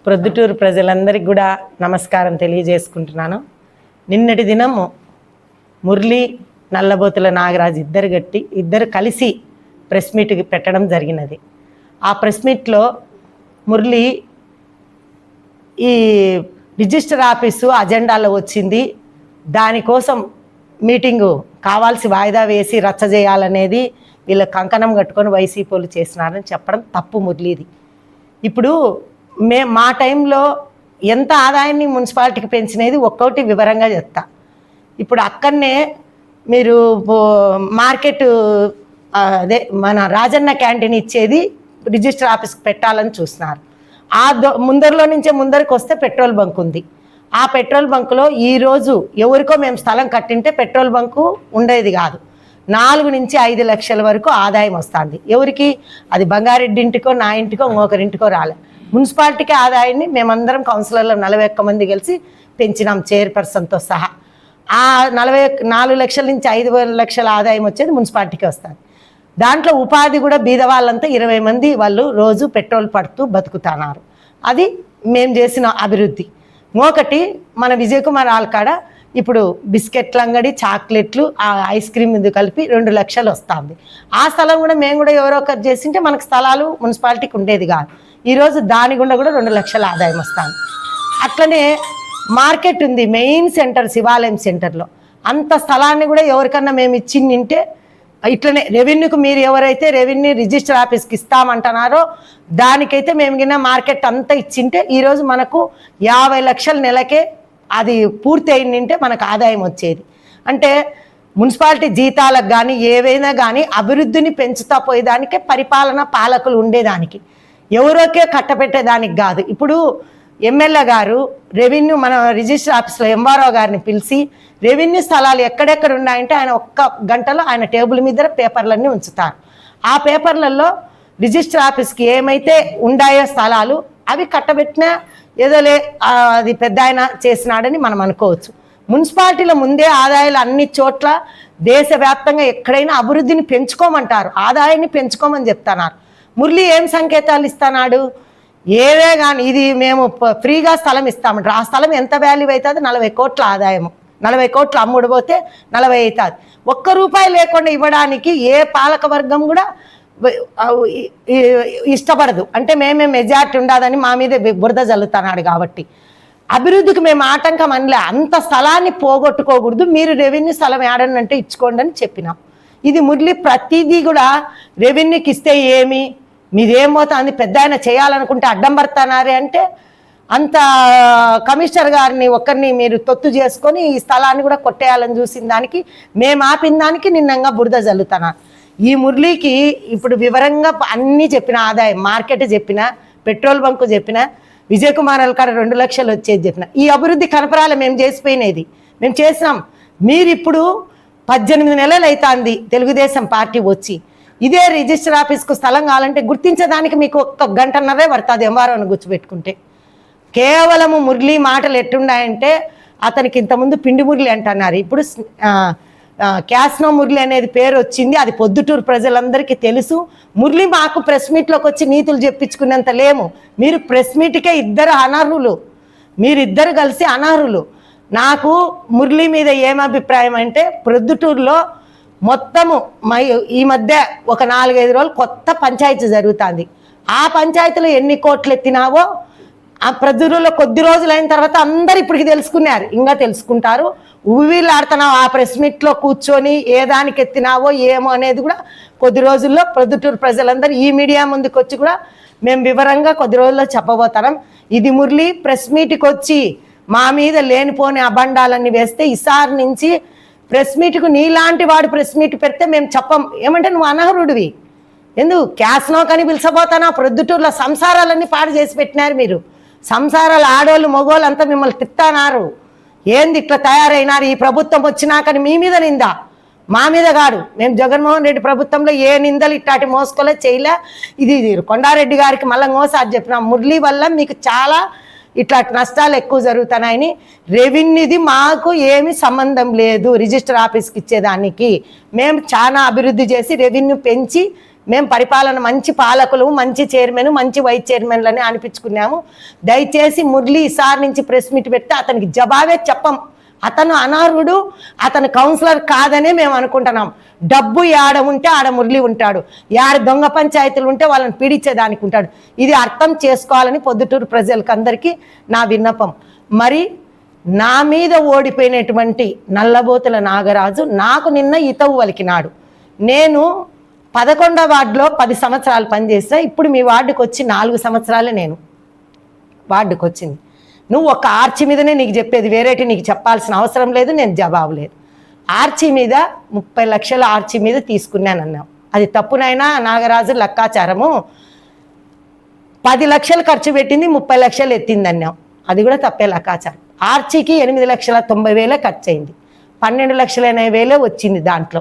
ప్రొద్దుటూరు ప్రజలందరికీ కూడా నమస్కారం తెలియజేసుకుంటున్నాను. నిన్నటి దినము మురళి నల్లబోతుల నాగరాజు ఇద్దరు కలిసి ప్రెస్ మీట్ పెట్టడం జరిగినది. ఆ ప్రెస్ మీట్లో మురళి ఈ రిజిస్టర్ ఆఫీసు అజెండాలో వచ్చింది, దానికోసం మీటింగు కావాల్సి వాయిదా వేసి రచ్చ చేయాలనేది వీళ్ళ కంకణం కట్టుకొని వైసీపీలు చేసినారని చెప్పడం తప్పు మురళిది. ఇప్పుడు మా టైంలో ఎంత ఆదాయాన్ని మున్సిపాలిటీకి పెంచినది ఒక్కొక్కటి వివరంగా చెప్తా. ఇప్పుడు అక్కడనే మీరు మార్కెట్ అదే మన రాజన్న క్యాంటీన్ ఇచ్చేది రిజిస్టర్ ఆఫీస్కి పెట్టాలని చూస్తున్నారు. ఆ ముందరికి వస్తే పెట్రోల్ బంక్ ఉంది. ఆ పెట్రోల్ బంకులో ఈరోజు ఎవరికో మేము స్థలం కట్టింటే పెట్రోల్ బంకు ఉండేది కాదు. 4 నుంచి 5 లక్షల వరకు ఆదాయం వస్తుంది. ఎవరికి? అది బంగారెడ్డి ఇంటికో, నా ఇంటికో, ఇంకొకరింటికో రాలే. మున్సిపాలిటీకి ఆదాయాన్ని మేమందరం కౌన్సిలర్లు 41 మంది కలిసి పెంచినాం, చైర్పర్సన్తో సహా. ఆ 4 లక్షల నుంచి 5 లక్షల ఆదాయం వచ్చేది మున్సిపాలిటీకి వస్తుంది. దాంట్లో ఉపాధి కూడా బీద వాళ్ళంతా 20 మంది వాళ్ళు రోజు పెట్రోల్ పడుతూ బతుకుతున్నారు. అది మేము చేసిన అభివృద్ధి. ఒకటి మన విజయ్ కుమార్ ఆల్కాడ ఇప్పుడు బిస్కెట్ల అంగడి, చాక్లెట్లు, ఐస్ క్రీమ్ ఇది కలిపి 2 లక్షలు వస్తుంది. ఆ స్థలం కూడా మేము కూడా ఎవరో ఒకరు చేసింటే మనకు స్థలాలు మున్సిపాలిటీకి ఉండేది కాదు. ఈరోజు దాని గుండా కూడా 2 లక్షల ఆదాయం వస్తుంది. అట్లనే మార్కెట్ ఉంది, మెయిన్ సెంటర్ శివాలయం సెంటర్లో. అంత స్థలాన్ని కూడా ఎవరికన్నా మేము ఇచ్చింటే ఇట్లనే రెవెన్యూకి మీరు ఎవరైతే రెవెన్యూ రిజిస్టర్ ఆఫీస్కి ఇస్తామంటున్నారో దానికైతే మేము కింద మార్కెట్ అంతా ఇచ్చింటే ఈరోజు మనకు 50 లక్షల నెలకే అది పూర్తి అయిందంటే మనకు ఆదాయం వచ్చేది. అంటే మున్సిపాలిటీ జీతాలకు కానీ ఏవైనా కానీ అభివృద్ధిని పెంచుతా పోయేదానికే పరిపాలన పాలకులు ఉండేదానికి, ఎవరోకే కట్టపెట్టేదానికి కాదు. ఇప్పుడు ఎమ్మెల్యే గారు రెవెన్యూ మన రిజిస్టర్ ఆఫీస్లో ఎంఆర్ఓ గారిని పిలిచి రెవెన్యూ స్థలాలు ఎక్కడెక్కడ ఉన్నాయంటే ఆయన 1 గంటలో ఆయన టేబుల్ మీద పేపర్లన్నీ ఉంచుతారు. ఆ పేపర్లలో రిజిస్టర్ ఆఫీస్కి ఏమైతే ఉన్నాయో స్థలాలు అవి కట్టబెట్టినా ఏదోలే అది పెద్ద ఆయన చేసినాడని మనం అనుకోవచ్చు. మున్సిపాలిటీలో ముందే ఆదాయాలు అన్ని చోట్ల దేశవ్యాప్తంగా ఎక్కడైనా అభివృద్ధిని పెంచుకోమంటారు, ఆదాయాన్ని పెంచుకోమని చెప్తున్నారు. మురళి ఏం సంకేతాలు ఇస్తున్నాడు? ఏదే కానీ ఇది మేము ఫ్రీగా స్థలం ఇస్తామంటారు. ఆ స్థలం ఎంత వాల్యూ అవుతుంది? 40 కోట్ల ఆదాయము. 40 కోట్లు అమ్ముడు పోతే 40 అవుతుంది. ₹1 లేకుండా ఇవ్వడానికి ఏ పాలక వర్గం కూడా ఇష్టపడదు. అంటే మేమే మెజార్టీ ఉండదని మా మీద బురద జల్లుతున్నాడు. కాబట్టి అభివృద్ధికి మేము ఆటంకం అనలే. అంత స్థలాన్ని పోగొట్టుకోకూడదు, మీరు రెవెన్యూ స్థలం ఏడనంటే ఇచ్చుకోండి అని చెప్పినాం. ఇది మురళి ప్రతిదీ కూడా రెవెన్యూకి ఇస్తే ఏమి మీదేమవుతుంది, పెద్ద ఆయన చేయాలనుకుంటే అడ్డం పడుతున్నారే అంటే అంత కమిషనర్ గారిని ఒక్కరిని మీరు తొత్తు చేసుకొని ఈ స్థలాన్ని కూడా కొట్టేయాలని చూసిన దానికి మేము ఆపిన దానికి నిన్నంగా బురద జల్లుతున్నారు. ఈ మురళికి ఇప్పుడు వివరంగా అన్నీ చెప్పిన, ఆదాయం మార్కెట్ చెప్పిన, పెట్రోల్ బంకు చెప్పిన, విజయ్ కుమార్ కాడ 2 లక్షలు వచ్చేది చెప్పిన. ఈ అభివృద్ధి కనపరాలే మేము చేసిపోయినది, మేము చేసినాం. మీరు ఇప్పుడు 18 నెలలు అవుతుంది తెలుగుదేశం పార్టీ వచ్చి. ఇదే రిజిస్టర్ ఆఫీస్కు స్థలం కావాలంటే గుర్తించడానికి మీకు 1 గంటన్నరే పడుతుంది ఎంఆర్ఓని కూర్చోబెట్టుకుంటే. కేవలము మురళి మాటలు ఎట్టుండాయంటే అతనికి ఇంతకుముందు పిండి మురళి అంటున్నారు, ఇప్పుడు క్యాస్నో మురళి అనేది పేరు వచ్చింది. అది పొద్దుటూరు ప్రజలందరికీ తెలుసు. మురళి మాకు ప్రెస్ మీట్లోకి వచ్చి నీతులు చెప్పించుకునేంత లేము. మీరు ప్రెస్ మీట్కే 2 అనర్హులు, మీరిద్దరు కలిసి అనర్హులు. నాకు మురళి మీద ఏం అభిప్రాయం అంటే ప్రొద్దుటూరులో మొత్తము ఈ మధ్య ఒక 4-5 రోజులు కొత్త పంచాయతీ జరుగుతుంది. ఆ పంచాయతీలో ఎన్ని కోట్లు ఎత్తినావో ఆ ప్రొద్దుటూరులో కొద్ది రోజులు అయిన తర్వాత అందరు ఇప్పటికి తెలుసుకున్నారు, ఇంకా తెలుసుకుంటారు. ఉవ్విళ్ళాడుతున్నావు ఆ ప్రెస్ మీట్లో కూర్చొని ఏ దానికి ఎత్తినావో ఏమో అనేది కూడా కొద్ది రోజుల్లో ప్రొద్దుటూరు ప్రజలందరూ ఈ మీడియా ముందుకు వచ్చి కూడా మేము వివరంగా కొద్ది రోజుల్లో చెప్పబోతున్నాం. ఇది మురళి ప్రెస్ మీట్కి వచ్చి మా మీద లేనిపోని అబండాలన్నీ వేస్తే ఈసారి నుంచి ప్రెస్ మీట్కు నీలాంటి వాడు ప్రెస్ మీట్ పెడితే మేము చెప్పం. ఏమంటే నువ్వు అనర్హుడివి, ఎందుకు క్యాస్నో కానీ పిలిచబోతానా? ప్రొద్దుటూరులో సంసారాలన్నీ పాడు చేసి పెట్టినారు మీరు. సంసారాలు ఆడోళ్ళు మగోళ్ళు అంతా మిమ్మల్ని తిట్టానారు. ఏంది ఇట్లా తయారైనారు? ఈ ప్రభుత్వం వచ్చినాకని మీ మీద నిందా, మా మీద కాదు. మేము జగన్మోహన్ రెడ్డి ప్రభుత్వంలో ఏ నిందలు ఇట్లాంటి మోసుకోలే చేయలే. ఇది కొండారెడ్డి గారికి మళ్ళీ మోసారి చెప్పినాం, మురళి వల్ల మీకు చాలా ఇట్లాంటి నష్టాలు ఎక్కువ జరుగుతున్నాయని. రెవెన్యూది మాకు ఏమి సంబంధం లేదు, రిజిస్టర్ ఆఫీస్కి ఇచ్చేదానికి మేము చాలా అభివృద్ధి చేసి రెవెన్యూ పెంచి మేము పరిపాలన మంచి పాలకులు, మంచి చైర్మన్, మంచి వైస్ చైర్మన్లని అనిపించుకున్నాము. దయచేసి మురళి ఈసారి నుంచి ప్రెస్ మీట్ పెడితే అతనికి జవాబే చెప్పం. అతను అనర్హుడు, అతను కౌన్సిలర్ కాదనే మేము అనుకుంటున్నాం. డబ్బు యాడ ఉంటే ఆడ మురళి ఉంటాడు, యాడ దొంగ పంచాయతీలు ఉంటే వాళ్ళని పీడించేదానికి ఉంటాడు. ఇది అర్థం చేసుకోవాలని పొద్దుటూరు ప్రజలకు అందరికీ నా విన్నపం. మరి నా మీద ఓడిపోయినటువంటి నల్లబోతుల నాగరాజు నాకు నిన్న ఇతవు వలికినాడు. నేను 11వ వార్డులో 10 సంవత్సరాలు పనిచేసిన. ఇప్పుడు మీ వార్డుకి వచ్చి 4 సంవత్సరాలే నేను వార్డుకి వచ్చింది. నువ్వు ఒక ఆర్చి మీదనే నీకు చెప్పేది, వేరేటి నీకు చెప్పాల్సిన అవసరం లేదు, నేను జవాబు లేదు. ఆర్చి మీద 30 లక్షల ఆర్చి మీద తీసుకున్నానన్నావు. అది తప్పునైనా నాగరాజు లెక్కాచారము. 10 లక్షలు ఖర్చు పెట్టింది, 30 లక్షలు ఎత్తింది అన్నావు. అది కూడా తప్పే లెక్కాచారం. ఆర్చికి 8,90,000 ఖర్చు అయింది, 12,80,000 వచ్చింది. దాంట్లో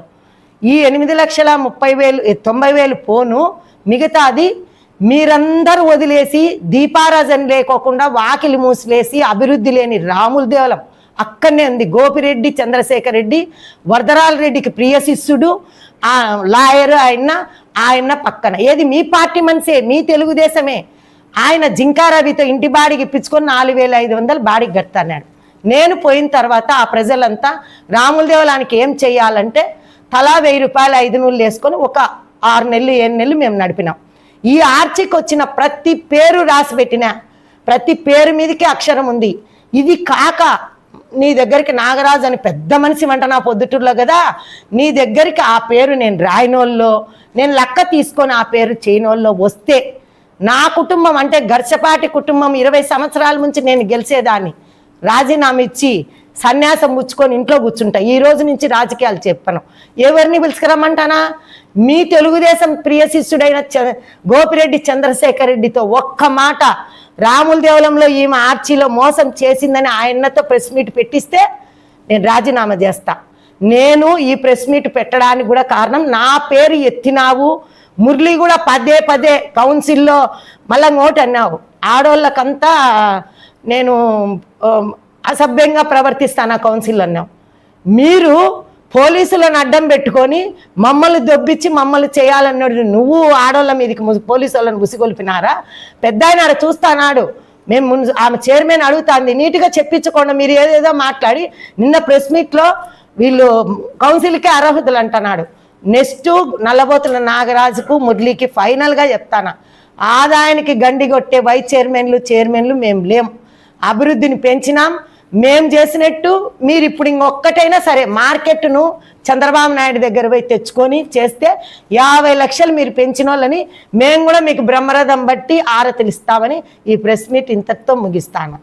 ఈ 8,30,000 పోను, మిగతాది మీరందరూ వదిలేసి దీపారాజన లేకోకుండా వాకిలి మూసిలేసి అభివృద్ధి లేని రాముల దేవలం అక్కడనే ఉంది. గోపిరెడ్డి చంద్రశేఖర్ రెడ్డి వరదరాల రెడ్డికి ప్రియ శిష్యుడు, ఆ లాయర్ ఆయన పక్కన. ఏది మీ పార్టీ మనిషే, మీ తెలుగుదేశమే. ఆయన జింకారవితో ఇంటి బాడికి ఇప్పించుకొని 4,500 బాడికి కడతాన్నాడు. నేను పోయిన తర్వాత ఆ ప్రజలంతా రాముల దేవలానికి ఏం చేయాలంటే తలా 1,000 రూపాయలు 5 నూళ్ళు వేసుకొని ఒక 6 నెలలు 7 నెలలు మేము నడిపినాం. ఈ ఆర్చికి వచ్చిన ప్రతి పేరు రాసి పెట్టిన, ప్రతి పేరు మీదకి అక్షరం ఉంది. ఇది కాక నీ దగ్గరికి నాగరాజు అని పెద్ద మనిషి అంట నా పొద్దుటూరులో కదా, నీ దగ్గరికి ఆ పేరు నేను రాయినోళ్ళలో, నేను లెక్క తీసుకొని ఆ పేరు చేయనోళ్ళలో వస్తే నా కుటుంబం అంటే గర్చపాటి కుటుంబం 20 సంవత్సరాల నుంచి నేను గెలిచేదాన్ని రాజీనామా ఇచ్చి సన్యాసం పుచ్చుకొని ఇంట్లో కూర్చుంటా. ఈ రోజు నుంచి రాజకీయాలు చెప్పను. ఎవరిని పిలుచుకురమ్మంటానా? మీ తెలుగుదేశం ప్రియ శిష్యుడైన గోపిరెడ్డి చంద్రశేఖర్ రెడ్డితో ఒక్క మాట, రాముల దేవలంలో ఈమె ఆర్చీలో మోసం చేసిందని ఆయనతో ప్రెస్ మీట్ పెట్టిస్తే నేను రాజీనామా చేస్తా. నేను ఈ ప్రెస్ మీట్ పెట్టడానికి కూడా కారణం, నా పేరు ఎత్తినావు. మురళి కూడా పదే కౌన్సిల్లో మళ్ళా నోట్ అన్నావు. ఆడోళ్ళకంతా నేను అసభ్యంగా ప్రవర్తిస్తాను ఆ కౌన్సిల్ అన్నావు. మీరు పోలీసులను అడ్డం పెట్టుకొని మమ్మల్ని దొబ్బిచ్చి మమ్మల్ని చేయాలన్నాడు. నువ్వు ఆడోళ్ళ మీదకి పోలీసు వాళ్ళని ఉసిగొల్పినారా? పెద్ద ఆయన చూస్తానాడు. మేము ఆమె చైర్మన్ అడుగుతాంది, నీట్గా చెప్పించకుండా మీరు ఏదేదో మాట్లాడి నిన్న ప్రెస్ మీట్లో వీళ్ళు కౌన్సిల్కే అర్హతలు అంటున్నాడు. నెక్స్ట్ నల్లబోతుల నాగరాజుకు మురళికి ఫైనల్గా చెప్తాను, ఆదాయానికి గండి కొట్టే వైస్ చైర్మన్లు మేము లేం. అభివృద్ధిని పెంచినాం. మేము చేసినట్టు మీరు ఇప్పుడు ఇంకొక్కటైనా సరే మార్కెట్ను చంద్రబాబు నాయుడు దగ్గర పోయి తెచ్చుకొని చేస్తే 50 లక్షలు మీరు పెంచిన వాళ్ళని మేము కూడా మీకు బ్రహ్మరథం బట్టి ఆరతులు ఇస్తామని ఈ ప్రెస్ మీట్ ఇంతటితో ముగిస్తాను.